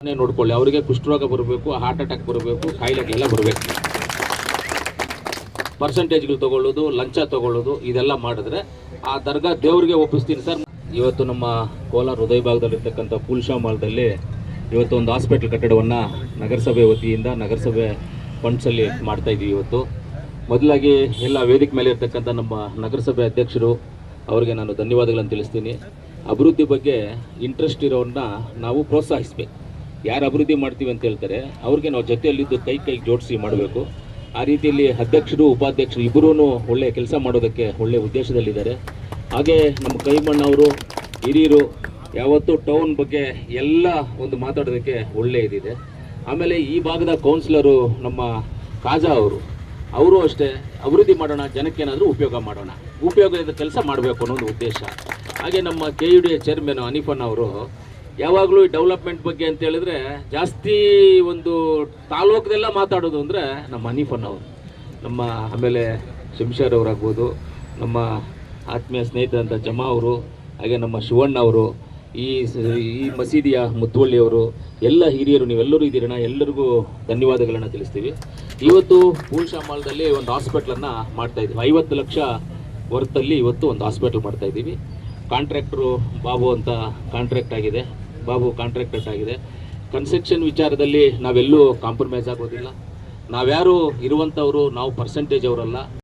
ನೋಡ್ಕೊಳ್ಳಿ. ಅವರಿಗೆ ಕುಷ್ಠರೋಗ ಬರಬೇಕು, ಹಾರ್ಟ್ ಅಟ್ಯಾಕ್ ಬರಬೇಕು, ಕಾಯಿಲೆಗಳೆಲ್ಲ ಬರಬೇಕು. ಪರ್ಸೆಂಟೇಜ್ಗಳು ತಗೊಳ್ಳೋದು, ಲಂಚ ತಗೊಳ್ಳೋದು ಇದೆಲ್ಲ ಮಾಡಿದ್ರೆ ಆ ದರ್ಗಾ ದೇವ್ರಿಗೆ ಒಪ್ಪಿಸ್ತೀನಿ ಸರ್. ಇವತ್ತು ನಮ್ಮ ಕೋಲಾರ ಹೃದಯ ಭಾಗದಲ್ಲಿರ್ತಕ್ಕಂಥ ಪೂಲ್ಶಾ ಮಾಲ್ದಲ್ಲಿ ಇವತ್ತು ಒಂದು ಹಾಸ್ಪಿಟಲ್ ಕಟ್ಟಡವನ್ನು ನಗರಸಭೆ ವತಿಯಿಂದ ನಗರಸಭೆ ಫಂಡ್ಸಲ್ಲಿ ಮಾಡ್ತಾ ಇದ್ದೀವಿ. ಇವತ್ತು ಮೊದಲಾಗಿ ಎಲ್ಲ ವೇದಿಕೆ ಮೇಲೆ ಇರ್ತಕ್ಕಂಥ ನಮ್ಮ ನಗರಸಭೆ ಅಧ್ಯಕ್ಷರು ಅವರಿಗೆ ನಾನು ಧನ್ಯವಾದಗಳನ್ನು ತಿಳಿಸ್ತೀನಿ. ಅಭಿವೃದ್ಧಿ ಬಗ್ಗೆ ಇಂಟ್ರೆಸ್ಟ್ ಇರೋರನ್ನ ನಾವು ಪ್ರೋತ್ಸಾಹಿಸಬೇಕು. ಯಾರು ಅಭಿವೃದ್ಧಿ ಮಾಡ್ತೀವಿ ಅಂತ ಹೇಳ್ತಾರೆ ಅವ್ರಿಗೆ ನಾವು ಜೊತೆಯಲ್ಲಿದ್ದು ಕೈ ಜೋಡಿಸಿ ಮಾಡಬೇಕು. ಆ ರೀತಿಯಲ್ಲಿ ಅಧ್ಯಕ್ಷರು ಉಪಾಧ್ಯಕ್ಷರು ಇಬ್ಬರೂ ಒಳ್ಳೆಯ ಕೆಲಸ ಮಾಡೋದಕ್ಕೆ ಒಳ್ಳೆಯ ಉದ್ದೇಶದಲ್ಲಿದ್ದಾರೆ. ಹಾಗೆ ನಮ್ಮ ಕೈಮಣ್ಣವರು ಹಿರಿಯರು ಯಾವತ್ತೂ ಟೌನ್ ಬಗ್ಗೆ ಎಲ್ಲ ಒಂದು ಮಾತಾಡೋದಕ್ಕೆ ಒಳ್ಳೆಯ ಇದಿದೆ. ಆಮೇಲೆ ಈ ಭಾಗದ ಕೌನ್ಸಿಲರು ನಮ್ಮ ಕಾಜಾ ಅವರು ಅಷ್ಟೇ ಅಭಿವೃದ್ಧಿ ಮಾಡೋಣ, ಜನಕ್ಕೇನಾದರೂ ಉಪಯೋಗ ಮಾಡೋಣ, ಉಪಯೋಗದ ಕೆಲಸ ಮಾಡಬೇಕು ಅನ್ನೋ ಒಂದು ಉದ್ದೇಶ. ಹಾಗೆ ನಮ್ಮ KUDA ಚೇರ್ಮನ್ ಹನೀಫನ್ ಅವರು ಯಾವಾಗಲೂ ಈ ಡೆವಲಪ್ಮೆಂಟ್ ಬಗ್ಗೆ ಅಂತ ಹೇಳಿದ್ರೆ ಜಾಸ್ತಿ ಒಂದು ತಾಲೂಕದೆಲ್ಲ ಮಾತಾಡೋದು ಅಂದರೆ ನಮ್ಮ ಹನೀಫನ್ ಅವರು. ನಮ್ಮ ಆಮೇಲೆ ಶಂಷರ್ ಅವರಾಗ್ಬೋದು, ನಮ್ಮ ಆತ್ಮೀಯ ಸ್ನೇಹಿತರಂಥ ಜಮಾ ಅವರು, ಹಾಗೆ ನಮ್ಮ ಶಿವಣ್ಣ ಅವರು, ಈ ಮಸೀದಿಯ ಮುತ್ತುವಳ್ಳಿಯವರು, ಎಲ್ಲ ಹಿರಿಯರು ನೀವೆಲ್ಲರೂ ಇದ್ದೀರಣ್ಣ, ಎಲ್ಲರಿಗೂ ಧನ್ಯವಾದಗಳನ್ನು ತಿಳಿಸ್ತೀವಿ. ಇವತ್ತು ಪೂಲ್ಶಾ ಮಾಲ್ದಲ್ಲಿ ಒಂದು ಹಾಸ್ಪಿಟ್ಲನ್ನು ಮಾಡ್ತಾಯಿದ್ದೀವಿ. 50 ಲಕ್ಷ ವರ್ತಲ್ಲಿ ಇವತ್ತು ಒಂದು ಹಾಸ್ಪಿಟ್ಲ್ ಮಾಡ್ತಾಯಿದ್ದೀವಿ. ಕಾಂಟ್ರಾಕ್ಟ್ರು ಬಾಬು ಅಂತ ಕಾಂಟ್ರಾಕ್ಟ್ ಆಗಿದೆ, ಬಾಬು ಕಾಂಟ್ರಾಕ್ಟರ್ ಆಗಿದೆ. ಕನ್ಸ್ಟ್ರಕ್ಷನ್ ವಿಚಾರದಲ್ಲಿ ನಾವೆಲ್ಲೂ ಕಾಂಪ್ರಮೈಸ್ ಆಗೋದಿಲ್ಲ. ನಾವ್ಯಾರು ಇರುವಂಥವರು ನಾವು ಪರ್ಸೆಂಟೇಜ್ ಅವರಲ್ಲ.